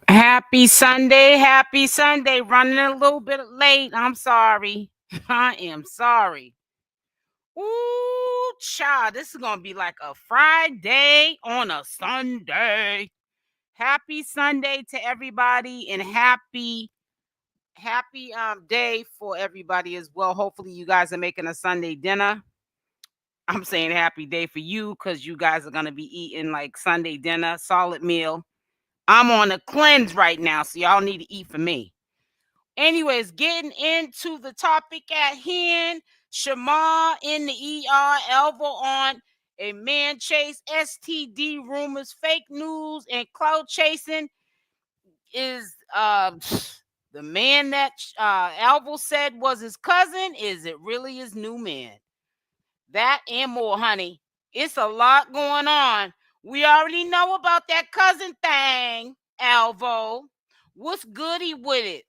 Happy Sunday. Happy Sunday. Running a little bit late. I'm sorry. I am sorry. Ooh, child. This is going to be like a Friday on a Sunday. Happy Sunday to everybody and happy day for everybody as well. Hopefully you guys are making a Sunday dinner. I'm saying happy day for you because you guys are going to be eating like Sunday dinner, solid meal. I'm on a cleanse right now, so y'all need to eat for me. Anyways, getting into the topic at hand, Shamar in the ER, Elvo on a man chase, STD rumors, fake news, and clout chasing is the man that Alvo said was his cousin. Is it really his new man? That and more, honey. It's a lot going on. We already know about that cousin thing, Alvo. What's goody with it?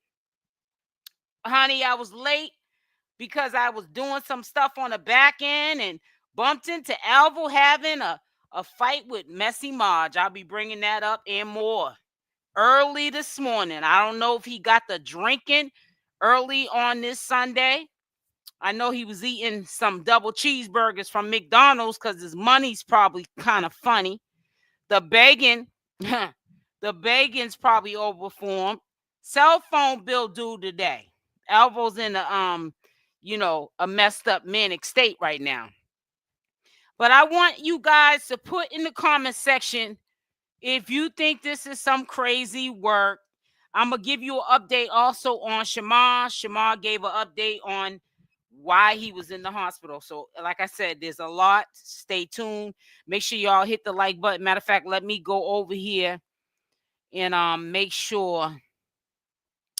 Honey, I was late because I was doing some stuff on the back end and bumped into Alvo having a fight with 𝗪𝗛𝗪𝗔𝗧. I'll be bringing that up and more early this morning. I don't know if he got the drinking early on this Sunday. I know he was eating some double cheeseburgers from McDonald's because his money's probably kind of funny. The begging, the begging's probably over for him. Cell phone bill due today. Alvo's in a messed up manic state right now. But I want you guys to put in the comment section if you think this is some crazy work. I'm gonna give you an update also on Shamar. Shamar gave an update on why he was in the hospital. So, like I said, there's a lot. Stay tuned. Make sure y'all hit the like button. Matter of fact, let me go over here and make sure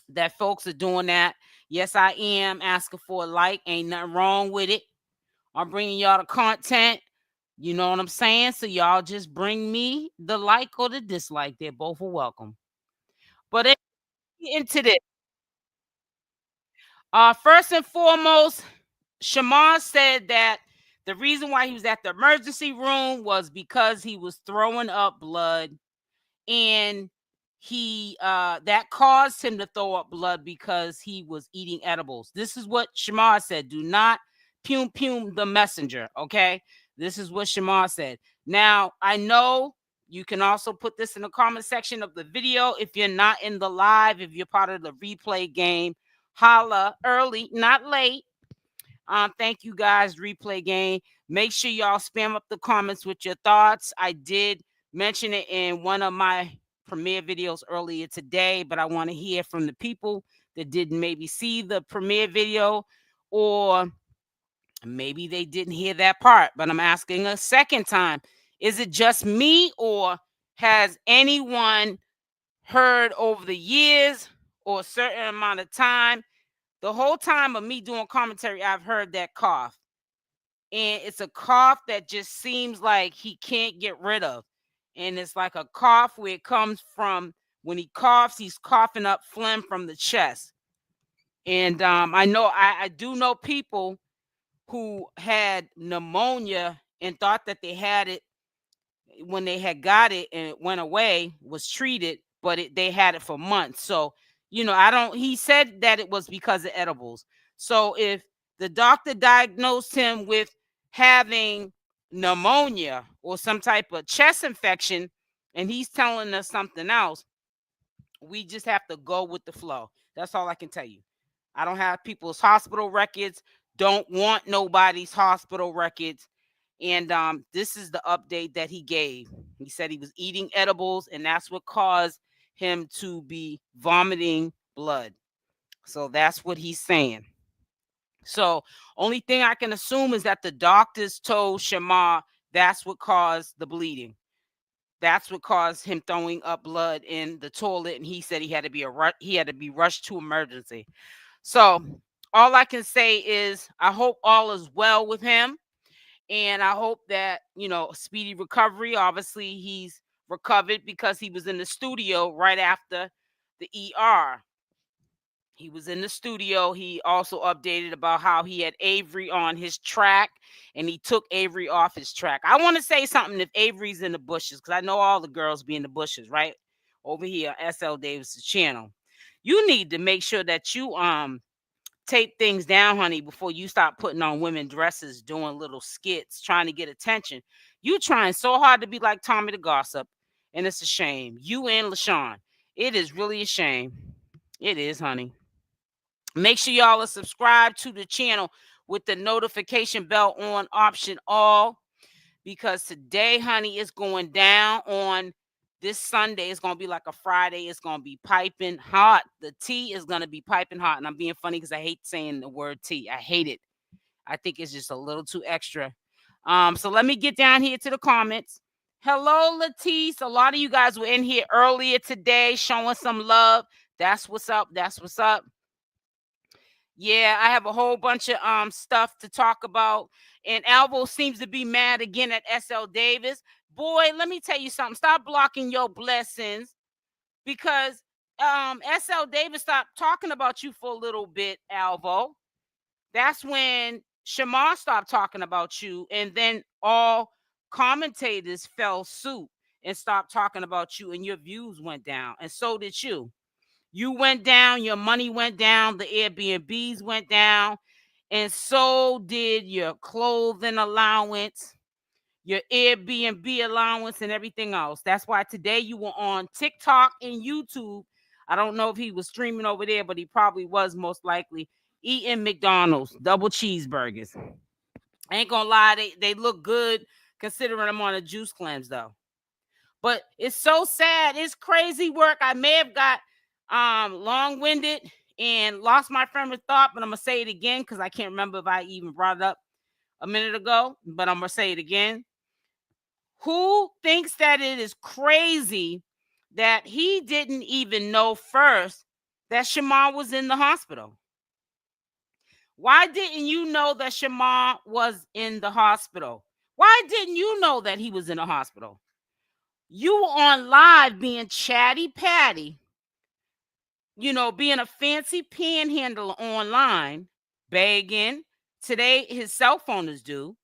that folks are doing that. Yes, I am asking for a like. Ain't nothing wrong with it. I'm bringing y'all the content. You know what I'm saying? So y'all just bring me the like or the dislike. They're both are welcome. But into this, first and foremost, Shamar said that the reason why he was at the emergency room was because he was throwing up blood, and he that caused him to throw up blood because he was eating edibles. This is what Shamar said. Do not pum the messenger. Okay, this is what Shamar said. Now I know you can also put this in the comment section of the video if you're not in the live. If you're part of the replay game, holla early, not late. Thank you guys, replay game. Make sure y'all spam up the comments with your thoughts. I did mention it in one of my premiere videos earlier today, but I want to hear from the people that didn't maybe see the premiere video, or maybe they didn't hear that part. But I'm asking a second time. Is it just me, or has anyone heard over the years or a certain amount of time? The whole time of me doing commentary, I've heard that cough. And it's a cough that just seems like he can't get rid of. And it's like a cough where it comes from when he coughs, he's coughing up phlegm from the chest. And I do know people who had pneumonia and thought that they had it when they had got it and it went away, was treated, but they had it for months. So, he said that it was because of edibles. So if the doctor diagnosed him with having pneumonia or some type of chest infection and he's telling us something else, we just have to go with the flow. That's all I can tell you. I don't have people's hospital records, don't want nobody's hospital records. And this is the update that he gave. He said he was eating edibles, and that's what caused him to be vomiting blood. So that's what he's saying. So only thing I can assume is that the doctors told Shamar that's what caused the bleeding. That's what caused him throwing up blood in the toilet, and he said he had to be rushed to emergency. So all I can say is I hope all is well with him. And I hope that, speedy recovery. Obviously, he's recovered because he was in the studio right after the ER. He was in the studio. He also updated about how he had Avery on his track and he took Avery off his track. I want to say something if Avery's in the bushes, because I know all the girls be in the bushes, right? over here on SL Davis' channel. You need to make sure that you tape things down, honey, before you start putting on women dresses, doing little skits, trying to get attention. You trying so hard to be like Tommy the Gossip, and it's a shame. You and LaShawn. It is really a shame. It is, honey. Make sure y'all are subscribed to the channel with the notification bell on, option all, because today, honey, it's going down on this Sunday. It's going to be like a Friday. It's going to be piping hot. The tea is going to be piping hot. And I'm being funny because I hate saying the word tea. I hate it. I think it's just a little too extra. So let me get down here to the comments. Hello, Latisse. A lot of you guys were in here earlier today showing some love. That's what's up. That's what's up. Yeah, I have a whole bunch of stuff to talk about. And Alvo seems to be mad again at SL Davis. Boy, let me tell you something. Stop blocking your blessings, because SL Davis stopped talking about you for a little bit, Alvo. That's when Shamar stopped talking about you, and then all commentators fell suit and stopped talking about you, and your views went down, and so did you. You went down, your money went down, the Airbnbs went down, and so did your clothing allowance, your Airbnb allowance, and everything else. That's why today you were on TikTok and YouTube. I don't know if he was streaming over there, but he probably was, most likely, eating McDonald's double cheeseburgers. I ain't gonna lie, they look good considering I'm on a juice cleanse, though. But it's so sad. It's crazy work. I may have got long-winded and lost my frame of thought, but I'm gonna say it again because I can't remember if I even brought it up a minute ago, but I'm gonna say it again. Who thinks that it is crazy that he didn't even know first that Shamar was in the hospital? Why didn't you know that Shamar was in the hospital? Why didn't you know that he was in the hospital? You were on live being chatty patty, you know, being a fancy panhandler online, begging. Today, his cell phone is due.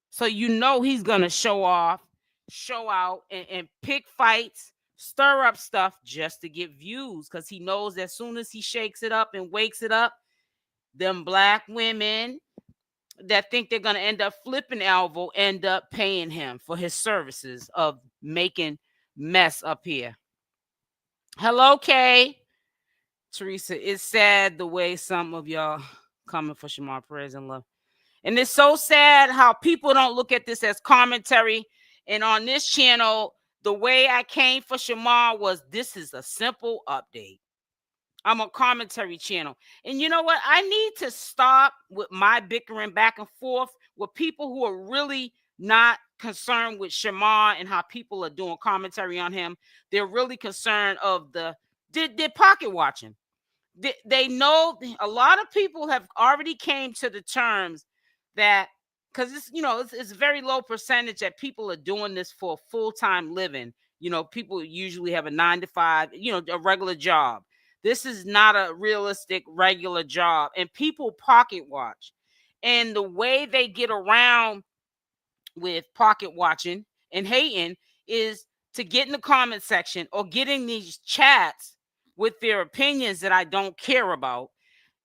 So you know he's going to show off, show out, and pick fights, stir up stuff just to get views, because he knows as soon as he shakes it up and wakes it up, them black women that think they're going to end up flipping Alvo end up paying him for his services of making mess up here. Hello, Kay. Teresa, it's sad the way some of y'all coming for Shamar prayers and love. And it's so sad how people don't look at this as commentary. And on this channel, the way I came for Shamar was, this is a simple update. I'm a commentary channel. And you know what? I need to stop with my bickering back and forth with people who are really not concerned with Shamar and how people are doing commentary on him. They're really concerned of they're pocket watching. They know a lot of people have already came to the terms that, because it's a very low percentage that people are doing this for full-time living. You know, people usually have a 9-to-5, a regular job. This is not a realistic regular job, and people pocket watch. And the way they get around with pocket watching and hating is to get in the comment section or getting these chats with their opinions that I don't care about,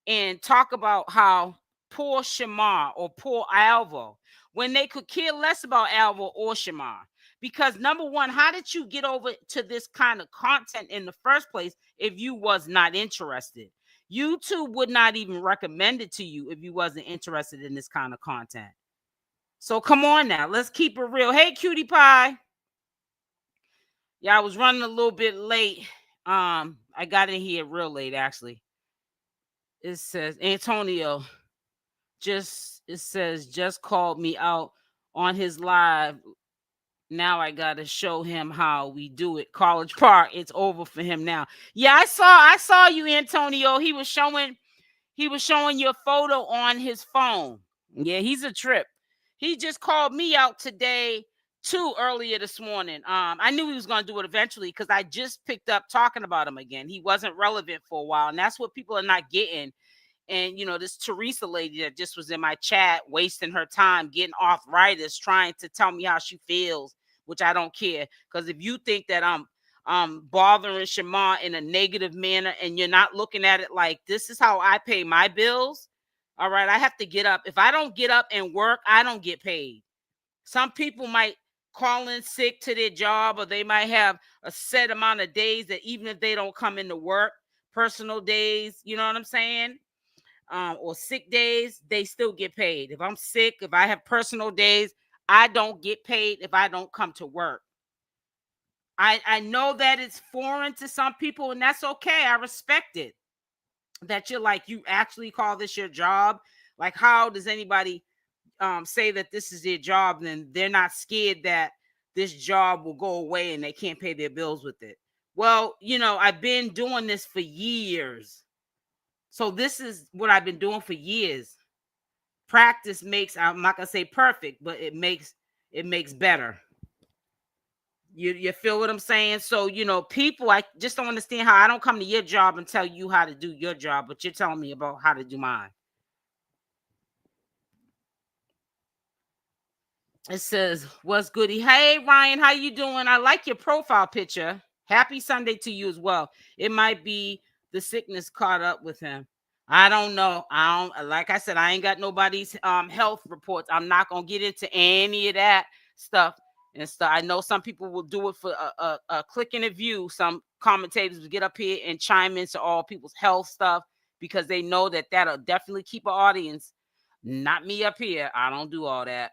and talk about how poor Shamar or poor Alvo, when they could care less about Alvo or Shamar. Because number one, how did you get over to this kind of content in the first place if you was not interested? YouTube would not even recommend it to you if you wasn't interested in this kind of content. So come on now, let's keep it real. Hey, cutie pie. Yeah, I was running a little bit late. I got in here real late, actually. It says Antonio just called me out on his live. Now I gotta show him how we do it. College Park, it's over for him now. Yeah, I saw you, Antonio. He was showing your photo on his phone. Yeah, he's a trip. He just called me out today too, earlier this morning. I knew he was gonna do it eventually because I just picked up talking about him again. He wasn't relevant for a while, and that's what people are not getting. And this Teresa lady that just was in my chat wasting her time getting arthritis, trying to tell me how she feels, which I don't care. Because if you think that bothering Shamar in a negative manner, and you're not looking at it like, this is how I pay my bills. All right, I have to get up. If I don't get up and work, I don't get paid. Some people might call in sick to their job, or they might have a set amount of days that even if they don't come into work, personal days, you know what I'm saying? Or sick days, they still get paid. If I'm sick, if I have personal days, I don't get paid if I don't come to work. I know that it's foreign to some people, and that's okay. I respect it. That you're like, you actually call this your job. Like, how does anybody say that this is their job, then they're not scared that this job will go away and they can't pay their bills with it? Well, I've been doing this for years. So this is what I've been doing for years. Practice makes, I'm not gonna say perfect, but it makes better. You feel what I'm saying? So, people, I just don't understand how I don't come to your job and tell you how to do your job, but you're telling me about how to do mine. It says, what's goody? Hey, Ryan, how you doing? I like your profile picture. Happy Sunday to you as well. It might be the sickness caught up with him. I don't know. Like I said, I ain't got nobody's health reports. I'm not going to get into any of that stuff and stuff. I know some people will do it for a click and a view. Some commentators will get up here and chime into all people's health stuff because they know that that'll definitely keep an audience. Not me up here. I don't do all that.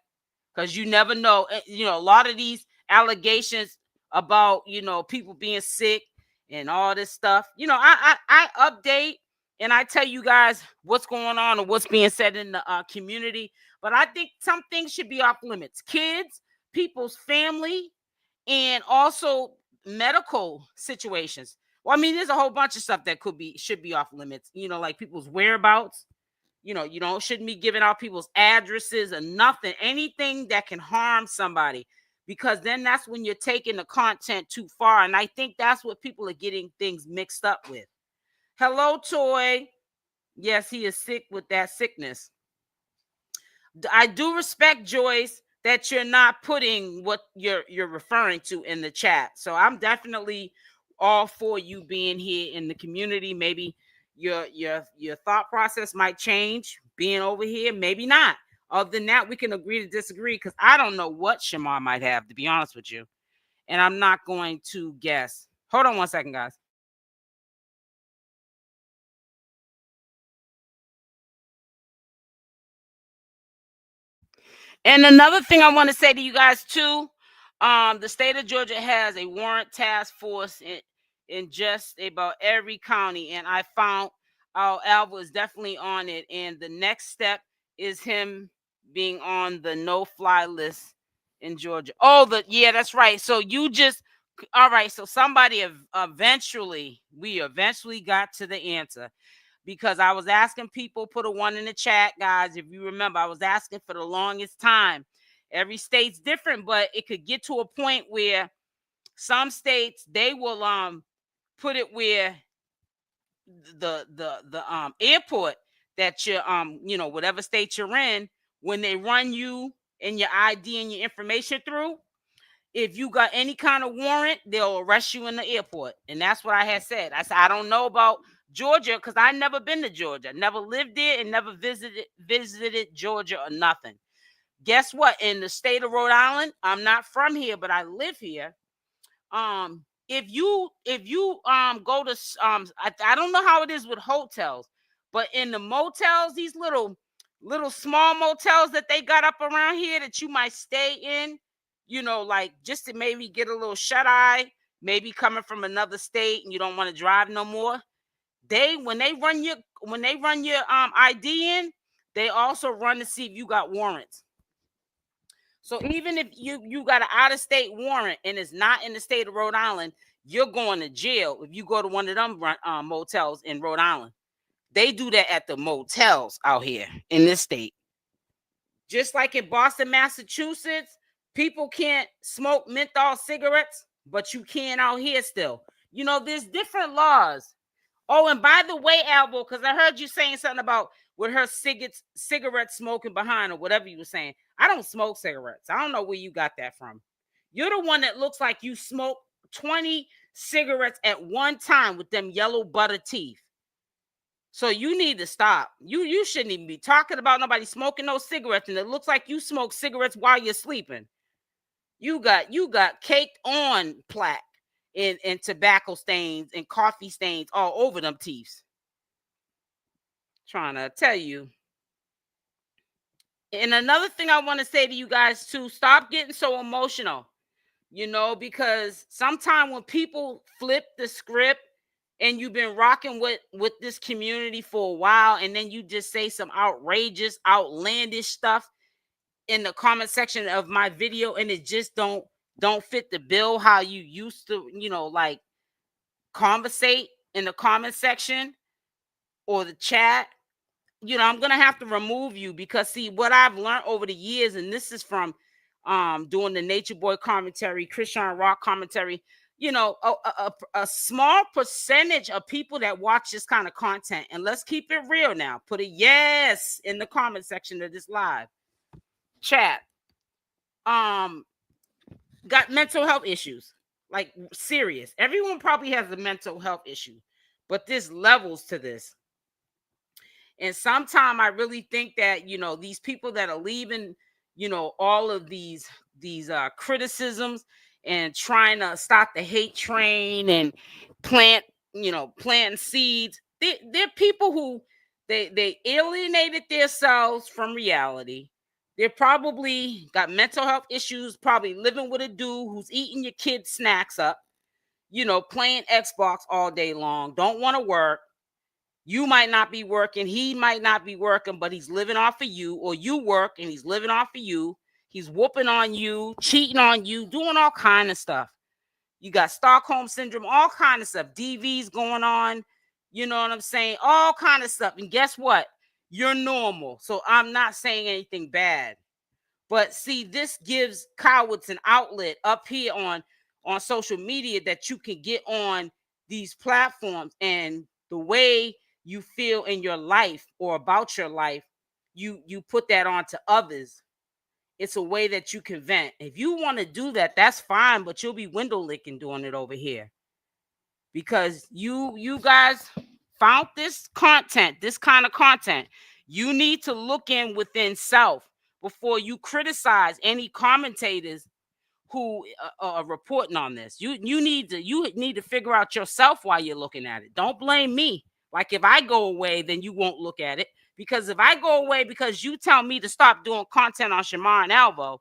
Because you never know. A lot of these allegations about, people being sick and all this stuff, I update and I tell you guys what's going on and what's being said in the community. But I think some things should be off limits. Kids, people's family, and also medical situations. Well, I mean, there's a whole bunch of stuff that should be off limits, like people's whereabouts. You shouldn't be giving out people's addresses or nothing, anything that can harm somebody, because then that's when you're taking the content too far. And I think that's what people are getting things mixed up with. Hello, Toy. Yes, he is sick with that sickness. I do respect, Joyce, that you're not putting what you're referring to in the chat. So I'm definitely all for you being here in the community. Maybe your thought process might change being over here, maybe not. Other than that, we can agree to disagree, because I don't know what Shamar might have, to be honest with you, and I'm not going to guess. Hold on one second, guys. And another thing I want to say to you guys too, the state of Georgia has a warrant task force in just about every county, and I found our Alvo is definitely on it. And the next step is him being on the no-fly list in Georgia. Oh, yeah, that's right. So all right. So we eventually got to the answer, because I was asking people, put a 1 in the chat, guys. If you remember, I was asking for the longest time. Every state's different, but it could get to a point where some states, they will put it where the airport that you're whatever state you're in, when they run you and your ID and your information through, if you got any kind of warrant, they'll arrest you in the airport. And that's what I had said. I said, I don't know about Georgia, because I never been to Georgia, never lived there, and never visited Georgia or nothing. Guess what? In the state of Rhode Island, I'm not from here, but I live here. If you go to I don't know how it is with hotels, but in the motels, these little small motels that they got up around here that you might stay in, like just to maybe get a little shut eye, maybe coming from another state and you don't want to drive no more. When they run your ID in, they also run to see if you got warrants. So even if you got an out-of-state warrant and it's not in the state of Rhode Island, you're going to jail if you go to one of them motels in Rhode Island. They do that at the motels out here in this state. Just like in Boston, Massachusetts, people can't smoke menthol cigarettes, but you can out here still. There's different laws. Oh, and by the way, Alvo, because I heard you saying something about with her cigarette smoking behind, or whatever you were saying. I don't smoke cigarettes. I don't know where you got that from. You're the one that looks like you smoke 20 cigarettes at one time with them yellow butter teeth. So you need to stop. You shouldn't even be talking about nobody smoking those cigarettes, and it looks like you smoke cigarettes while you're sleeping. You got caked on plaque and tobacco stains and coffee stains all over them teeth. Trying to tell you. And another thing I want to say to you guys too, stop getting so emotional, because sometimes when people flip the script and you've been rocking with this community for a while, and then you just say some outrageous, outlandish stuff in the comment section of my video, and it just don't fit the bill how you used to, like conversate in the comment section or the chat, I'm gonna have to remove you, because see what I've learned over the years, and this is from doing the Nature Boy commentary, Christian Rock commentary. A small percentage of people that watch this kind of content, and let's keep it real now. Put a yes in the comment section of this live chat. Got mental health issues, like serious. Everyone probably has a mental health issue, but there's levels to this. And sometimes I really think that, these people that are leaving, all of these criticisms and trying to stop the hate train and planting seeds. They're people who they alienated themselves from reality. They're probably got mental health issues, probably living with a dude who's eating your kids' snacks up, playing Xbox all day long, don't want to work. You might not be working. He might not be working, but he's living off of you, or you work and he's living off of you. He's whooping on you, cheating on you, doing all kind of stuff. You got Stockholm syndrome, all kind of stuff. DV's going on. You know what I'm saying? All kind of stuff. And guess what? You're normal. So I'm not saying anything bad. But see, this gives cowards an outlet up here on social media that you can get on these platforms, and the way you feel in your life or about your life, you put that on to others. It's a way that you can vent. If you want to do that, that's fine, but you'll be window licking doing it over here, because you guys found this content, this kind of content. You need to look in within self before you criticize any commentators who are reporting on this. You need to figure out yourself while you're looking at it. Don't blame me. Like, if I go away, then you won't look at it. Because if I go away because you tell me to stop doing content on Shamar and Alvo,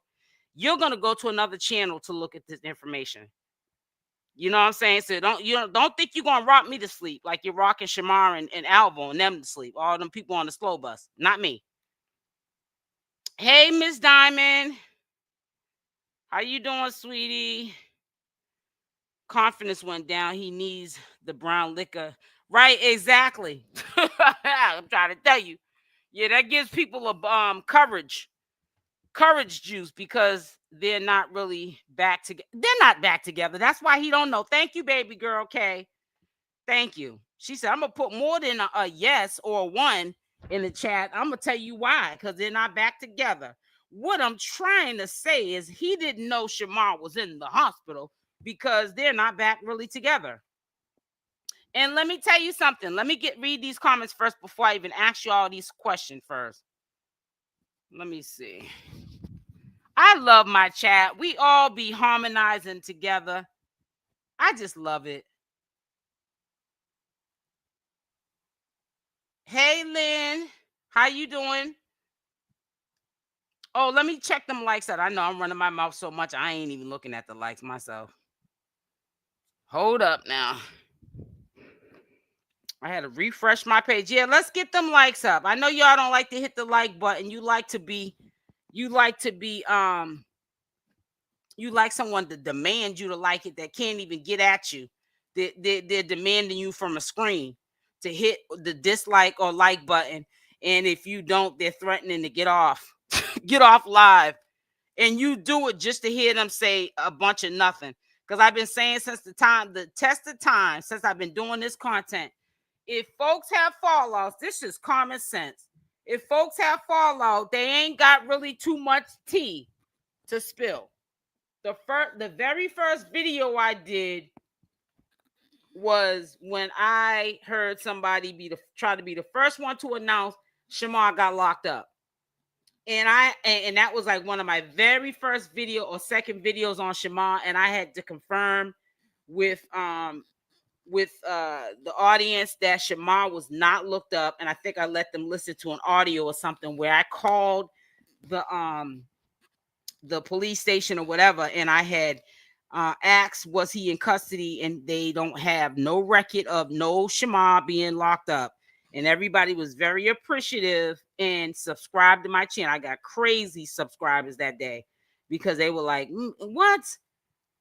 you're gonna go to another channel to look at this information. You know what I'm saying? So don't think you're gonna rock me to sleep like you're rocking Shamar and Alvo and them to sleep. All them people on the slow bus, not me. Hey, Miss Diamond, how you doing, sweetie? Confidence went down. He needs the brown liquor. Right, exactly. I'm trying to tell you. Yeah, that gives people a courage juice, because they're not really back together. They're not back together. That's why he don't know. Thank you, baby girl. Okay. Thank you. She said, I'm gonna put more than a yes or a one in the chat. I'm gonna tell you why, because they're not back together. What I'm trying to say is he didn't know Shamar was in the hospital, because they're not back really together. And let me tell you something. Let me read these comments first before I even ask you all these questions first. Let me see. I love my chat. We all be harmonizing together. I just love it. Hey, Lynn. How you doing? Oh, let me check them likes out. I know I'm running my mouth so much, I ain't even looking at the likes myself. Hold up now. I had to refresh my page. Yeah, let's get them likes up. I know y'all don't like to hit the like button. You like someone to demand you to like it that can't even get at you. They're demanding you from a screen to hit the dislike or like button. And if you don't, they're threatening to get off. Get off live. And you do it just to hear them say a bunch of nothing. Because I've been saying since the test of time, since I've been doing this content, if folks have fallouts, this is common sense. If folks have fallout, they ain't got really too much tea to spill. The very first video I did was when I heard somebody try to be the first one to announce Shamar got locked up. And that was like one of my very first video or second videos on Shamar, and I had to confirm with the audience that Shamar was not looked up, and I think I let them listen to an audio or something where I called the police station or whatever, and I had asked was he in custody, and they don't have no record of no Shamar being locked up. And everybody was very appreciative and subscribed to my channel. I got crazy subscribers that day because they were like, what?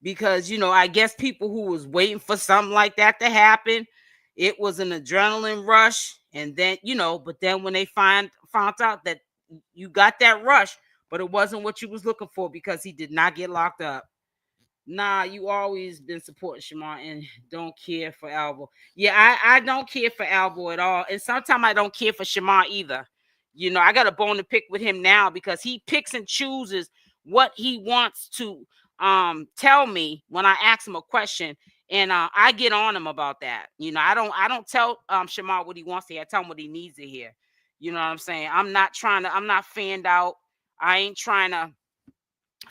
Because, you know, I guess people who was waiting for something like that to happen, it was an adrenaline rush. And then, you know, but then when they found out that you got that rush, but it wasn't what you was looking for because he did not get locked up. Nah, you always been supporting Shamar and don't care for Alvo. Yeah, I don't care for Alvo at all. And sometimes I don't care for Shamar either. You know, I got a bone to pick with him now because he picks and chooses what he wants to tell me when I ask him a question. And I get on him about that. You know, I don't tell Shamar what he wants to hear. I tell him what he needs to hear. You know what I'm saying? I'm not fanned out. I ain't trying to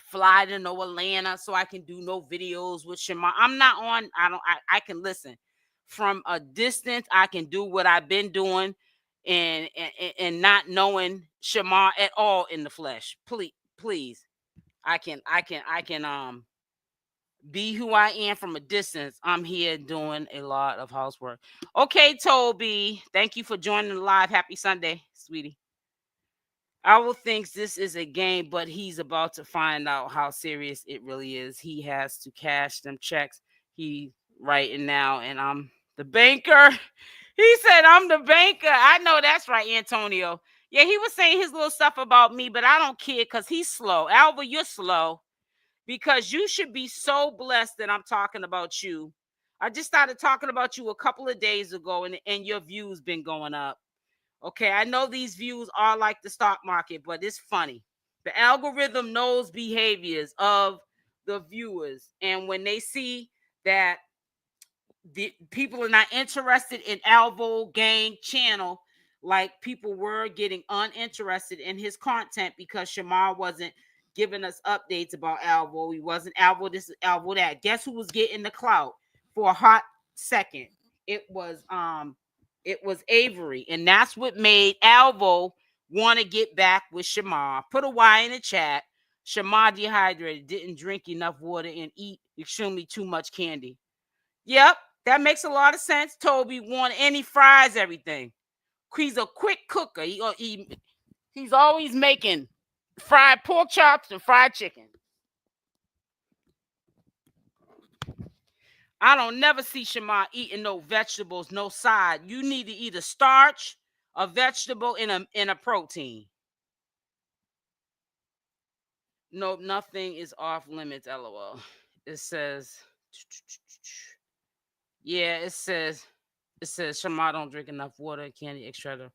fly to no Atlanta so I can do no videos with Shamar. I'm not on. I can listen from a distance. I can do what I've been doing and not knowing Shamar at all in the flesh. Please. I can be who I am from a distance. I'm here doing a lot of housework. Okay, Toby. Thank you for joining the live. Happy Sunday, sweetie. Alvo thinks this is a game, but he's about to find out how serious it really is. He has to cash them checks. He writing now, and I'm the banker. He said, I'm the banker. I know that's right, Antonio. Yeah, he was saying his little stuff about me, but I don't care because he's slow. Alvo, you're slow because you should be so blessed that I'm talking about you. I just started talking about you a couple of days ago, and your views been going up. Okay, I know these views are like the stock market, but it's funny. The algorithm knows behaviors of the viewers. And when they see that the people are not interested in Alvo Gang channel, like people were getting uninterested in his content because Shamar wasn't giving us updates about Alvo. He wasn't Alvo this, Alvo that. Guess who was getting the clout for a hot second? It was Avery, and that's what made Alvo want to get back with Shamar. Put a Y in the chat. Shamar dehydrated, didn't drink enough water, and eat extremely too much candy. Yep, that makes a lot of sense. Toby wanted, and he fries everything. He's a quick cooker. He's always making fried pork chops and fried chicken. I don't never see Shamar eating no vegetables, no side. You need to eat a starch, a vegetable, and a protein. Nope, nothing is off limits, LOL. It says, yeah, it says Shamar don't drink enough water, candy, etc.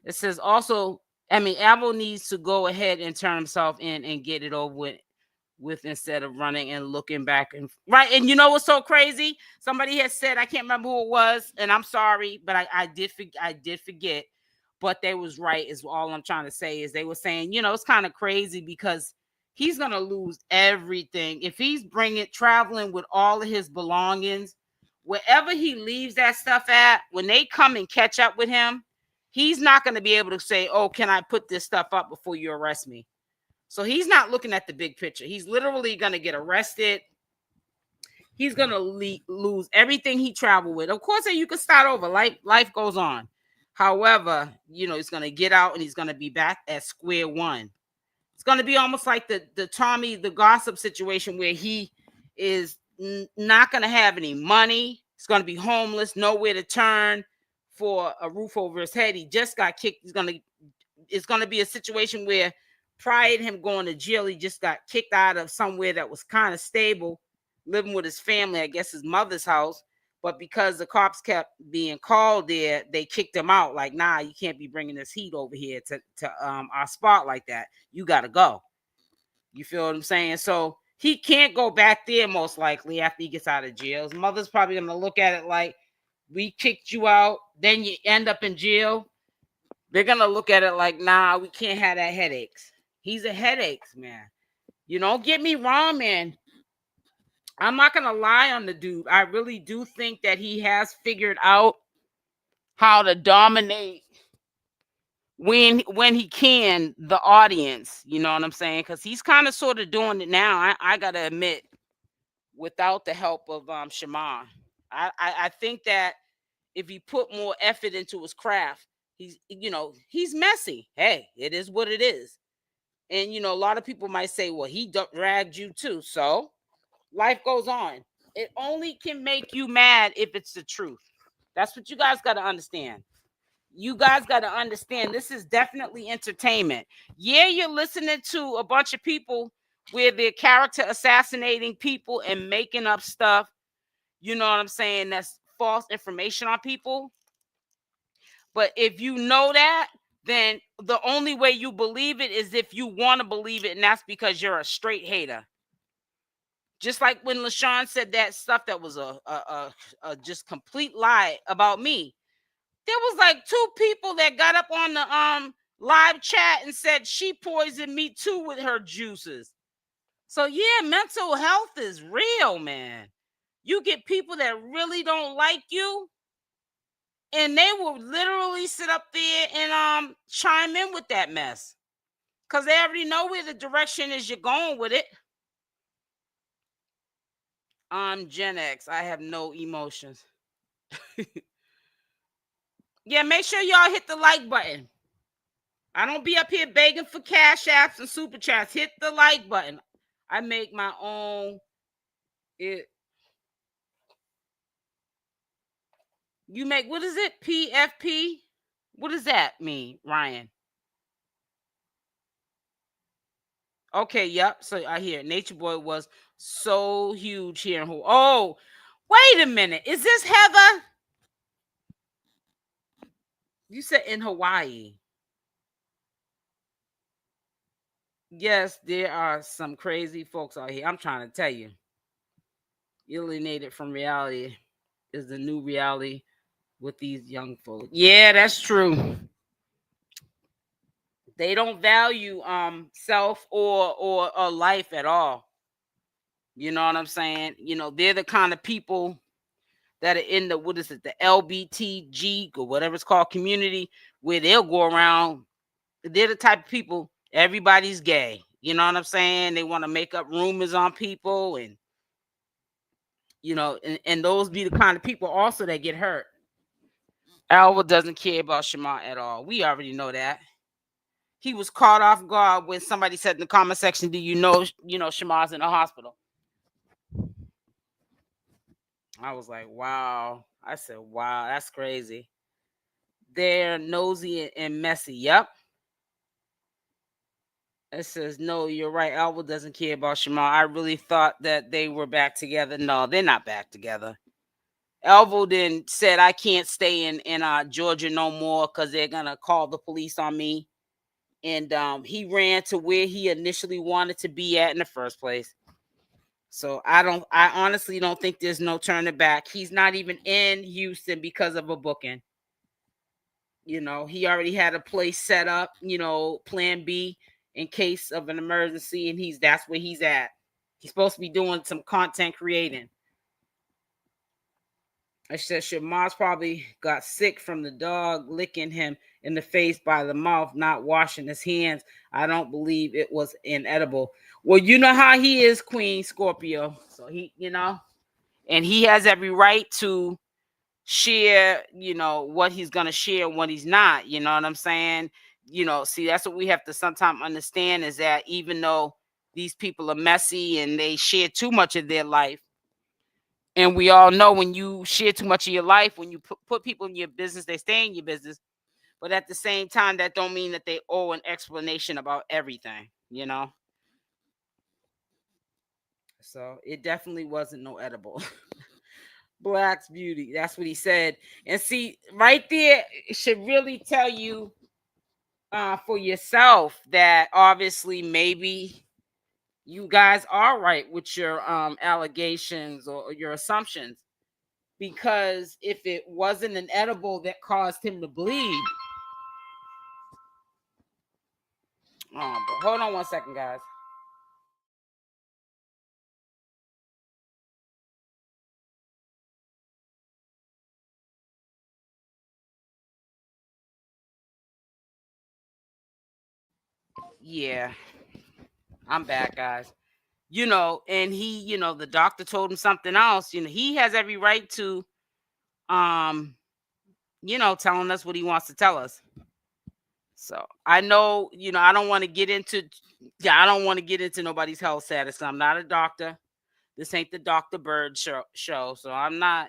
It says also, I mean, Alvo needs to go ahead and turn himself in and get it over with instead of running and looking back and right. And you know what's so crazy? Somebody has said, I can't remember who it was, and I'm sorry, but I did forget, but they was right is all I'm trying to say. Is they were saying, you know, it's kind of crazy because he's gonna lose everything if he's traveling with all of his belongings. Wherever he leaves that stuff at, when they come and catch up with him, he's not going to be able to say, oh, can I put this stuff up before you arrest me? So he's not looking at the big picture. He's literally going to get arrested. He's going to lose everything he traveled with. Of course, you can start over. Life goes on. However, you know, he's going to get out and he's going to be back at square one. It's going to be almost like the Tommy, the gossip situation where he is not going to have any money. He's going to be homeless, nowhere to turn for a roof over his head. He just got kicked. It's going to be a situation where prior to him going to jail, he just got kicked out of somewhere that was kind of stable, living with his family, I guess his mother's house. But because the cops kept being called there, they kicked him out. Like, nah, you can't be bringing this heat over here to our spot like that. You got to go. You feel what I'm saying? So he can't go back there most likely after he gets out of jail. His mother's probably gonna look at it like, we kicked you out, then you end up in jail. They're gonna look at it like, nah, we can't have that headaches. He's a headaches, man. You don't get me wrong, man. I'm not gonna lie on the dude. I really do think that he has figured out how to dominate when he can the audience. You know what I'm saying? Because he's kind of sort of doing it now. I gotta admit, without the help of Shamar. I think that if he put more effort into his craft, he's messy. Hey, it is what it is. And a lot of people might say, well, he dragged you too. So life goes on. It only can make you mad if it's the truth. That's what you guys got to understand. You guys got to understand this is definitely entertainment. Yeah, you're listening to a bunch of people where they're character assassinating people and making up stuff. You know what I'm saying? That's false information on people. But if you know that, then the only way you believe it is if you want to believe it, and that's because you're a straight hater. Just like when LaShawn said that stuff that was a just complete lie about me. There was like 2 people that got up on the live chat and said she poisoned me too with her juices. So yeah, mental health is real, man. You get people that really don't like you, and they will literally sit up there and chime in with that mess. Because they already know where the direction is you're going with it. I'm Gen X. I have no emotions. Yeah, make sure y'all hit the like button. I don't be up here begging for cash apps and super chats. Hit the like button. I make my own. You make, what is it? PFP? What does that mean, Ryan? Okay, yep. So I hear Nature Boy was so huge here in Hawaii. Oh, wait a minute. Is this Heather? You said in Hawaii. Yes, there are some crazy folks out here. I'm trying to tell you. Alienated from reality is the new reality with these young folks. Yeah, that's true. They don't value self or life at all. You know what I'm saying? They're the kind of people that are in the, what is it, the LBTG or whatever it's called, community, where they'll go around. They're the type of people, everybody's gay. You know what I'm saying? They want to make up rumors on people, and and those be the kind of people also that get hurt. Alvo doesn't care about Shamar at all. We already know that. He was caught off guard when somebody said in the comment section, "Do you know Shamar's in the hospital?" I was like, "Wow." I said, "Wow, that's crazy." They're nosy and messy. Yep. It says, "No, you're right. Alvo doesn't care about Shamar. I really thought that they were back together." No, they're not back together. Elvo then said, "I can't stay in Georgia no more because they're gonna call the police on me." And he ran to where he initially wanted to be at in the first place. So I honestly don't think there's no turning back. He's not even in Houston because of a booking. He already had a place set up, plan B in case of an emergency, and that's where he's at. He's supposed to be doing some content creating. I said Shamar's probably got sick from the dog licking him in the face by the mouth, not washing his hands. I don't believe it was inedible. Well, you know how he is, Queen Scorpio. So and he has every right to share, what he's going to share and what he's not. You know what I'm saying? See, that's what we have to sometimes understand, is that even though these people are messy and they share too much of their life, and we all know when you share too much of your life, when you put people in your business, they stay in your business. But at the same time, that don't mean that they owe an explanation about everything, So it definitely wasn't no edible. Black's beauty. That's what he said. And see, right there, it should really tell you for yourself that obviously maybe you guys are right with your allegations or your assumptions, because if it wasn't an edible that caused him to bleed. But hold on 1 second, guys. Yeah, I'm back, guys. And he, the doctor told him something else. He has every right to, telling us what he wants to tell us. So I know, I don't want to get into, I don't want to get into nobody's health status. I'm not a doctor. This ain't the Dr. Bird show. So I'm not,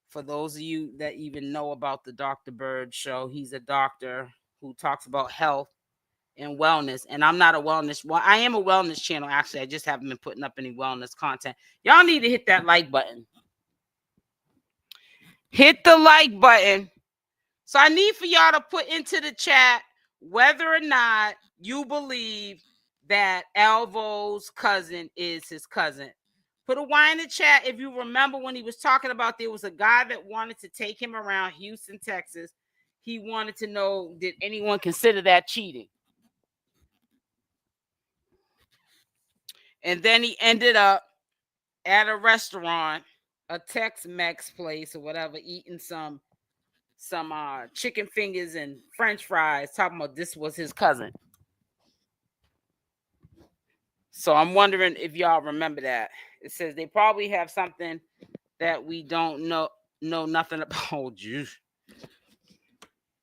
for those of you that even know about the Dr. Bird show, he's a doctor who talks about health and wellness. And I'm not a wellness. Well, I am a wellness channel. Actually, I just haven't been putting up any wellness content. Y'all need to hit that like button. Hit the like button. So I need for y'all to put into the chat whether or not you believe that Alvo's cousin is his cousin. Put a Y in the chat if you remember when he was talking about there was a guy that wanted to take him around Houston, Texas. He wanted to know, did anyone consider that cheating? And then he ended up at a restaurant, a Tex-Mex place or whatever, eating some chicken fingers and French fries, talking about this was his cousin. So I'm wondering if y'all remember that. It says they probably have something that we don't know nothing about. You.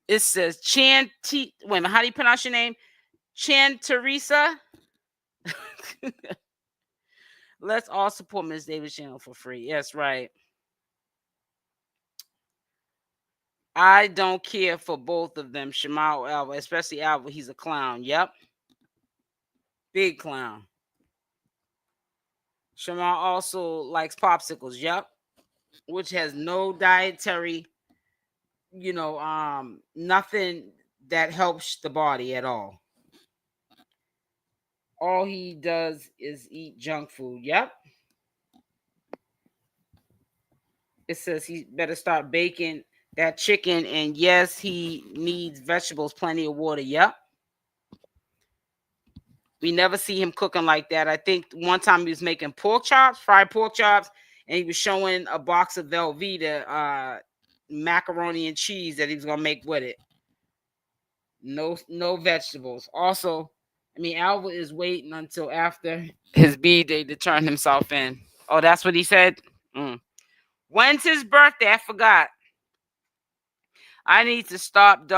It says wait a minute, how do you pronounce your name? 𝗡𝗘𝗫𝗧. Let's all support Miss Davis' channel for free. Yes, right. I don't care for both of them, Shamar or Alvo, especially Alvo. He's a clown. Yep. Big clown. Shamar also likes popsicles. Yep. Which has no dietary, nothing that helps the body at all. All he does is eat junk food. Yep. It says he better start baking that chicken. And yes, he needs vegetables, plenty of water. Yep. We never see him cooking like that. I think one time he was making pork chops, fried pork chops, and he was showing a box of Velveeta macaroni and cheese that he was gonna make with it. No vegetables. Also, Alvo is waiting until after his B-day to turn himself in. Oh, that's what he said? When's his birthday? I forgot. I need to stop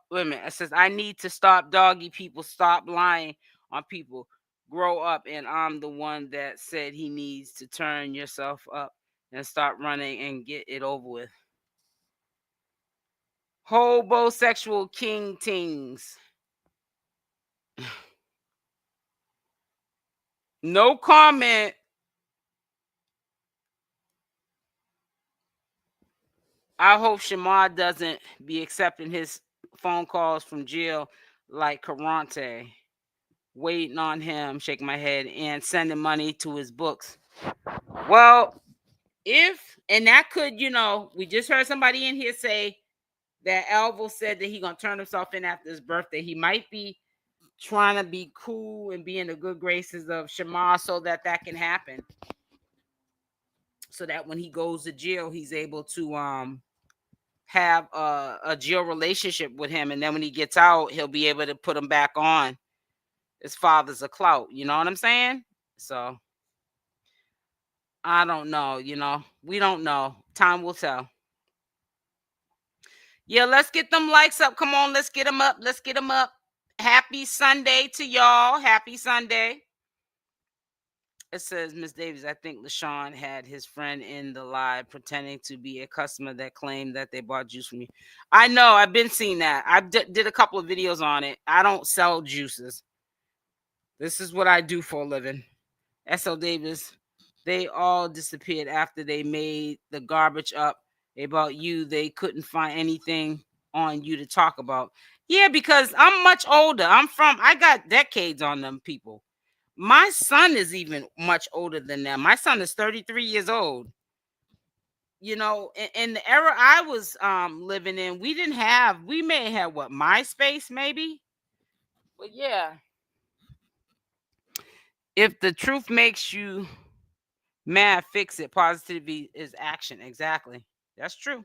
wait a minute. It says, I need to stop doggy people. Stop lying on people. Grow up. And I'm the one that said he needs to turn yourself up and start running and get it over with. Homosexual king tings. No comment. I hope Shamar doesn't be accepting his phone calls from jail like Karante. Waiting on him, shaking my head, and sending money to his books. Well, and that could, we just heard somebody in here say that Elvo said that he's going to turn himself in after his birthday. He might be trying to be cool and be in the good graces of Shamar so that can happen. So that when he goes to jail, he's able to have a jail relationship with him. And then when he gets out, he'll be able to put him back on. His father's a Clout. You know what I'm saying? So I don't know. We don't know. Time will tell. Yeah, let's get them likes up. Come on, let's get them up. Let's get them up. Happy Sunday to y'all. Happy Sunday. It says, Miss Davis, I think LaShawn had his friend in the live pretending to be a customer that claimed that they bought juice from you. I know. I've been seeing that. I did a couple of videos on it. I don't sell juices. This is what I do for a living. S.L. Davis, they all disappeared after they made the garbage up about you. They couldn't find anything on you to talk about. Yeah, because I'm much older. I got decades on them people. My son is even much older than them. My son is 33 years old. You know, in the era I was living in, we may have what, MySpace maybe? But yeah. If the truth makes you mad, fix it. Positivity is action. Exactly. That's true.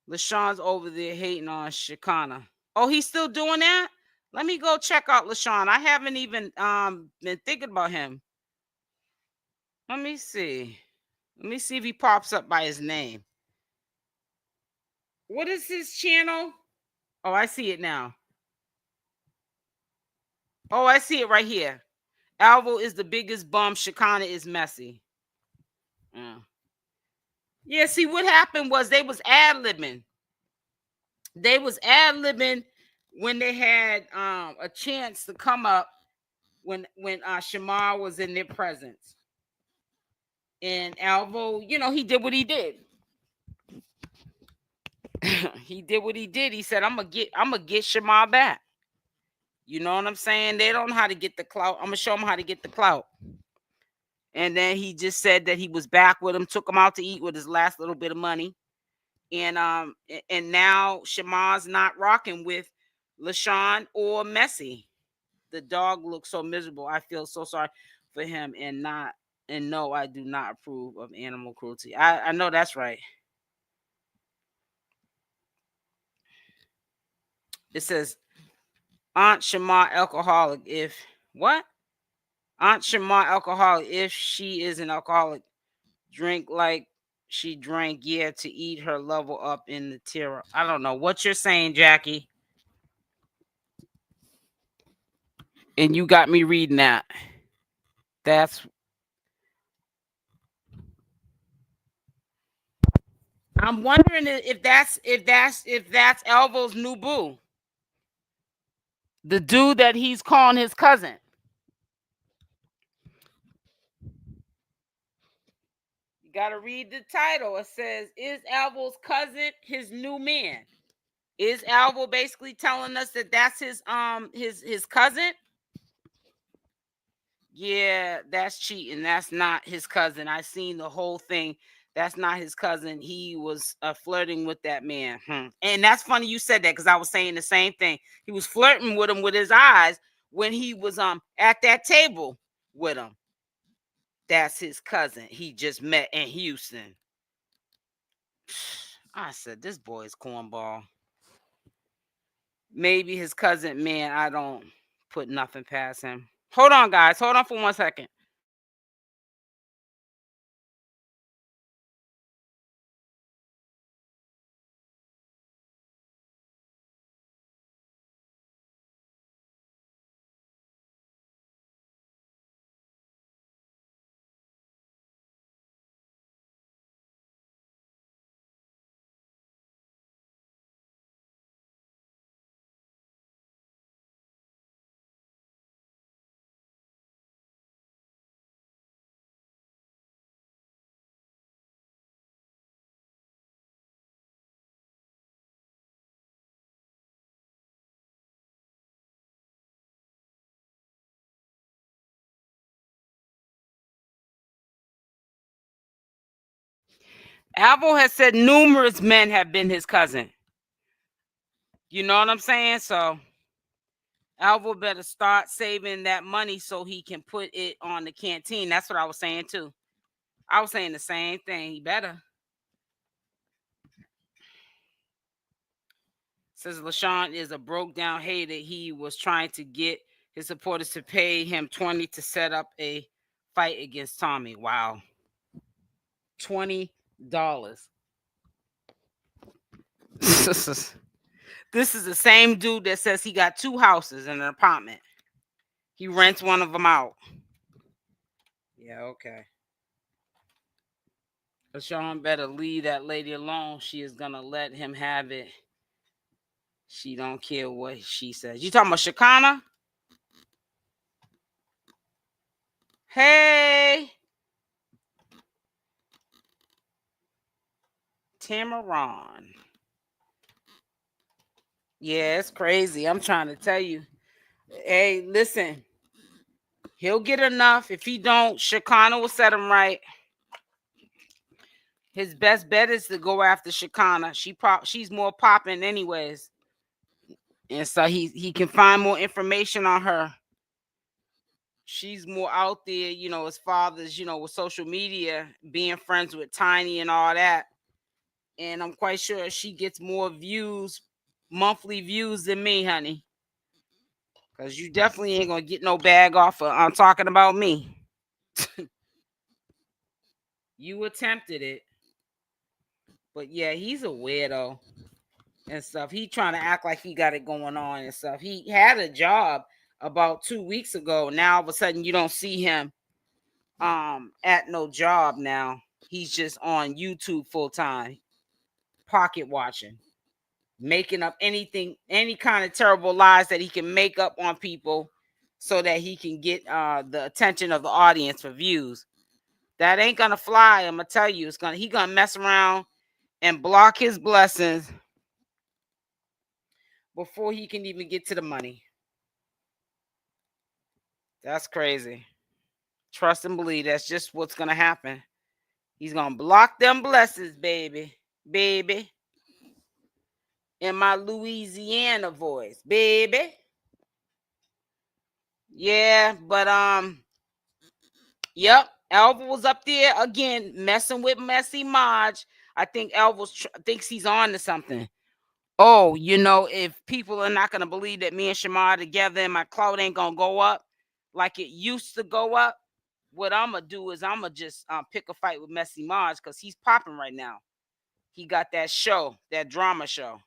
LaShawn's over there hating on Shakana. Oh, he's still doing that? Let me go check out LaShawn. I haven't even been thinking about him. Let me see. Let me see if he pops up by his name. What is his channel? Oh, I see it now. Oh, I see it right here. Alvo is the biggest bum. Shakana is messy. Yeah, see, what happened was they was ad-libbing. They was ad-libbing when they had a chance to come up when Shamar was in their presence. And Alvo, you know, he did what he did. He did what he did. He said, I'm gonna get Shamar back. You know what I'm saying? They don't know how to get the clout. I'm gonna show them how to get the clout. And then he just said that he was back with him, took him out to eat with his last little bit of money. And now Shamar's not rocking with LaShawn or Messi. The dog looks so miserable. I feel so sorry for him, and no, I do not approve of animal cruelty. I know that's right. It says Aunt Shamar alcoholic. If what? Aunt Shamar alcoholic. If she is an alcoholic, drink like she drank, yeah, to eat her level up in the tier. I don't know what you're saying, Jackie. And you got me reading that. I'm wondering if that's Elvo's new boo. The dude that he's calling his cousin. You gotta read the title. It says, is Alvo's cousin his new man? Is Alvo basically telling us that that's his cousin? Yeah, that's cheating. That's not his cousin. I seen the whole thing. That's not his cousin. He was flirting with that man. And that's funny you said that, because I was saying the same thing. He was flirting with him with his eyes when he was at that table with him. That's his cousin. He just met in Houston. I said, this boy is cornball. Maybe his cousin, man, I don't put nothing past him. Hold on, guys. Hold on for 1 second. Alvo has said numerous men have been his cousin. You know what I'm saying? So Alvo better start saving that money so he can put it on the canteen. That's what I was saying too. I was saying the same thing. He better. Says LaShawn is a broke down hater. He was trying to get his supporters to pay him $20 to set up a fight against Tommy. Wow. $20. This is the same dude that says he got 2 houses and an apartment. He rents one of them out. Yeah, okay. LaShawn better leave that lady alone. She is gonna let him have it. She don't care what she says. You talking about Shakana? Hey, Tamaron. Yeah, it's crazy. I'm trying to tell you. Hey, listen. He'll get enough. If he don't, Shekinah will set him right. His best bet is to go after Shekinah. She's more popping anyways. And so he can find more information on her. She's more out there, you know, as fathers, you know, with social media, being friends with Tiny and all that. And I'm quite sure she gets more views, monthly views than me, honey. Because you definitely ain't going to get no bag off of talking about me. You attempted it. But yeah, he's a weirdo and stuff. He trying to act like he got it going on and stuff. He had a job about 2 weeks ago. Now all of a sudden you don't see him at no job now. He's just on YouTube full time, pocket watching, making up anything, any kind of terrible lies that he can make up on people so that he can get the attention of the audience for views. That ain't gonna fly. I'm gonna tell you, he gonna mess around and block his blessings before he can even get to the money. That's crazy. Trust and believe that's just what's gonna happen. He's gonna block them blessings, baby. Baby. In my Louisiana voice, baby. Yeah, but yep, Elvo was up there again messing with 𝗪𝗔𝗧𝗖𝗛. I think Elvo thinks he's on to something. Oh, you know, if people are not gonna believe that me and Shamar together and my clout ain't gonna go up like it used to go up, what I'm gonna do is I'm gonna just pick a fight with 𝗪𝗔𝗧𝗖𝗛 because he's popping right now. He got that show, that drama show.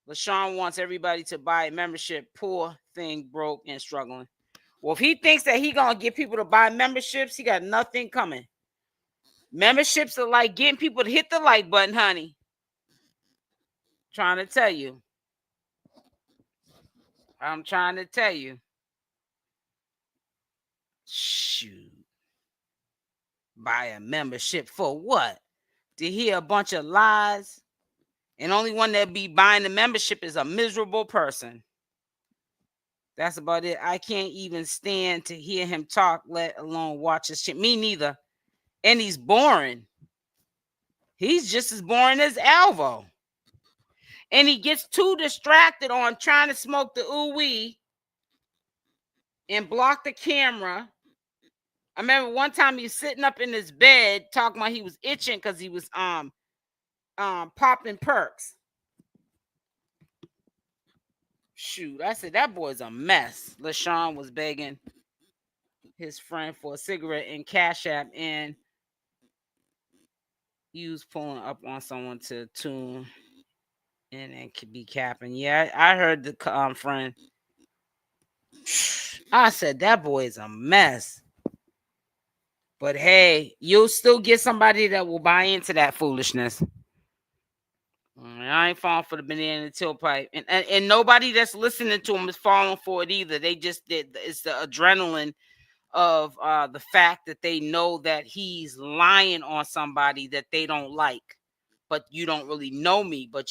LaShawn wants everybody to buy a membership. Poor thing, broke and struggling. Well, if he thinks that he gonna get people to buy memberships, he got nothing coming. Memberships are like getting people to hit the like button, honey. Trying to tell you. I'm trying to tell you. Shoot. Buy a membership for what? To hear a bunch of lies? And only one that be buying the membership is a miserable person. That's about it. I can't even stand to hear him talk, let alone watch his shit. Me neither. And he's boring. He's just as boring as Alvo. And he gets too distracted on trying to smoke the ooh-wee and block the camera. I remember one time he was sitting up in his bed talking about he was itching because he was popping perks. Shoot, I said that boy's a mess. LaShawn was begging his friend for a cigarette in CashApp, and he was pulling up on someone to tune in and could be capping. Yeah, I heard the friend. I said that boy is a mess. But hey, you'll still get somebody that will buy into that foolishness. I ain't falling for the banana tailpipe, and nobody that's listening to him is falling for it either. They just did. It's the adrenaline of the fact that they know that he's lying on somebody that they don't like, but you don't really know me, but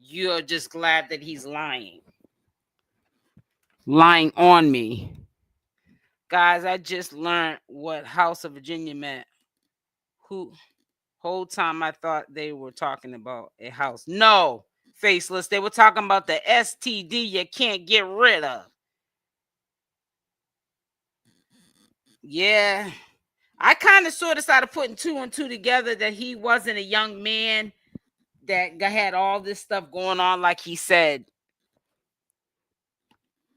you're just glad that he's lying on me. Guys, I just learned what House of Virginia meant. Whole time I thought they were talking about a house. No, faceless. They were talking about the STD you can't get rid of. Yeah. I kind of sort of started putting 2 and 2 together that he wasn't a young man that had all this stuff going on like he said.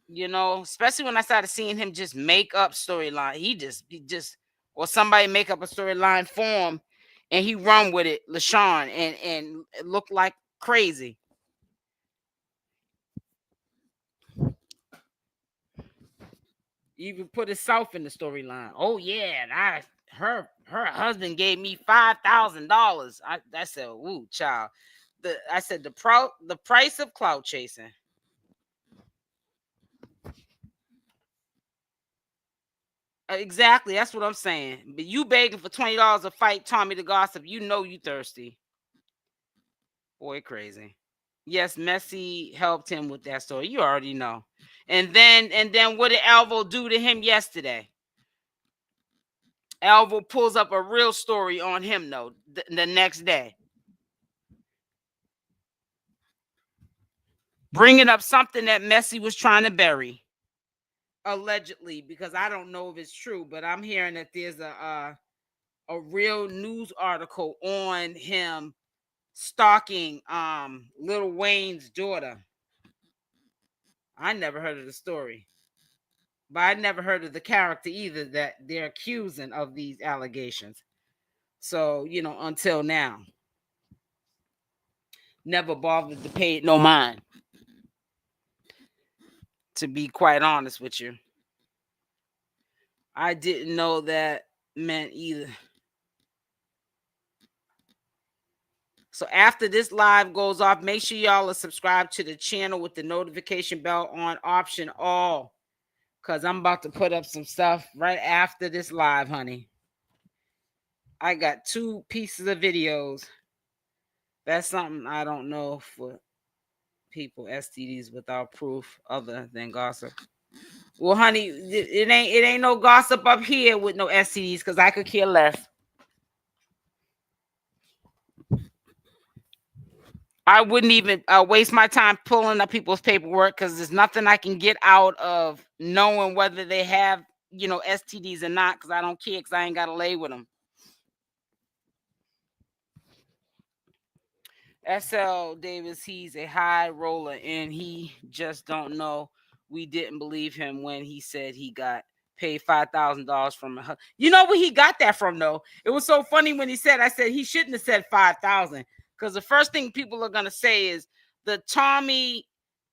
You know, especially when I started seeing him just make up storyline. He just or somebody make up a storyline for him and he run with it, LaShawn, and it looked like crazy. Even put himself in the storyline. Oh yeah, her husband gave me $5,000. I said, "Ooh, child." I said the price of clout chasing. Exactly, that's what I'm saying. But you begging for $20 to fight Tommy the Gossip, you know you thirsty. Boy, crazy. Yes, Messi helped him with that story. You already know. And then what did Alvo do to him yesterday? Alvo pulls up a real story on him though the next day, bringing up something that Messi was trying to bury, allegedly, because I don't know if it's true, but I'm hearing that there's a real news article on him stalking Lil Wayne's daughter. I never heard of the story, but I never heard of the character either that they're accusing of these allegations. So, until now, never bothered to pay it no mind, to be quite honest with you. I didn't know that meant either. So after this live goes off, make sure y'all are subscribed to the channel with the notification bell on option all, because I'm about to put up some stuff right after this live, honey. I got 2 pieces of videos. That's something I don't know for people, STDs without proof other than gossip. Well, honey, it ain't no gossip up here with no STDs, because I could care less. I wouldn't even waste my time pulling up people's paperwork, because there's nothing I can get out of knowing whether they have, STDs or not, because I don't care, because I ain't got to lay with them. SL Davis, he's a high roller, and he just don't know. We didn't believe him when he said he got paid $5,000 from a. You know where he got that from, though? It was so funny when he said, I said he shouldn't have said 5,000, because the first thing people are gonna say is the Tommy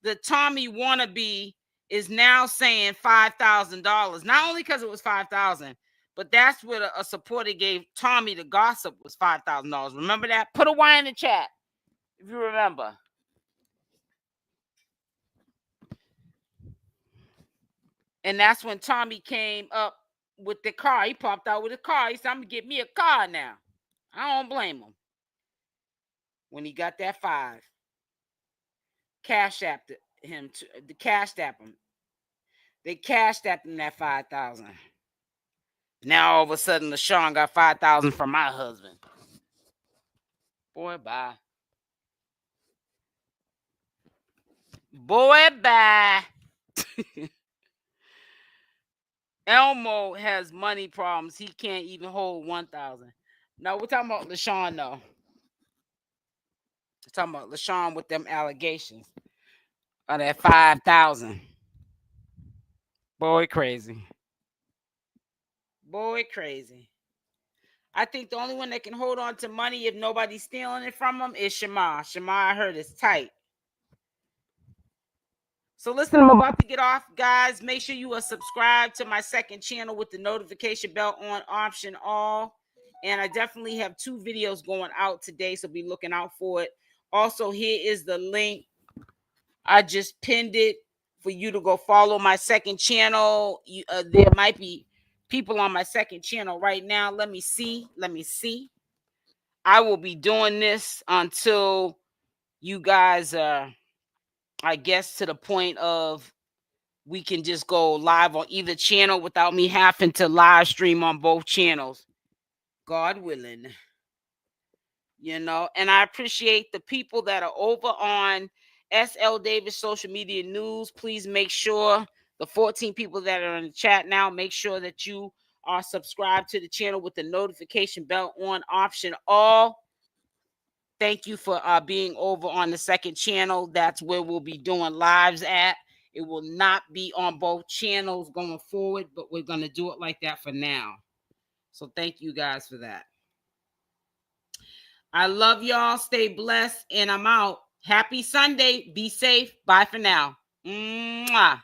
wannabe is now saying $5,000. Not only because it was 5,000, but that's what a supporter gave Tommy the gossip was $5,000. Remember that? Put a Y in the chat if you remember. And that's when Tommy came up with the car. He popped out with a car. He said, I'm going to get me a car now. I don't blame him. When he got that 5, CashApp him to the CashApp him. They CashApped him that 5,000. Now all of a sudden, LaShawn got 5,000 from my husband. Boy, bye. Boy, bye. Elmo has money problems. He can't even hold 1,000. No, we're talking about LaShawn, though. We're talking about LaShawn with them allegations of that 5,000. Boy, crazy. Boy, crazy. I think the only one that can hold on to money if nobody's stealing it from him is Shamar. Shamar, I heard, is tight. So listen, I'm about to get off, guys. Make sure you are subscribed to my second channel with the notification bell on option all. And I definitely have 2 videos going out today, so be looking out for it. Also, here is the link. I just pinned it for you to go follow my second channel. There might be people on my second channel right now. Let me see. I will be doing this until you guys are, I guess, to the point of we can just go live on either channel without me having to live stream on both channels. God willing. And I appreciate the people that are over on SL Davis Social Media News. Please make sure the 14 people that are in the chat now, make sure that you are subscribed to the channel with the notification bell on option all. Thank you for being over on the second channel. That's where we'll be doing lives at. It will not be on both channels going forward, but we're going to do it like that for now. So thank you guys for that. I love y'all. Stay blessed, and I'm out. Happy Sunday. Be safe. Bye for now. Mwah.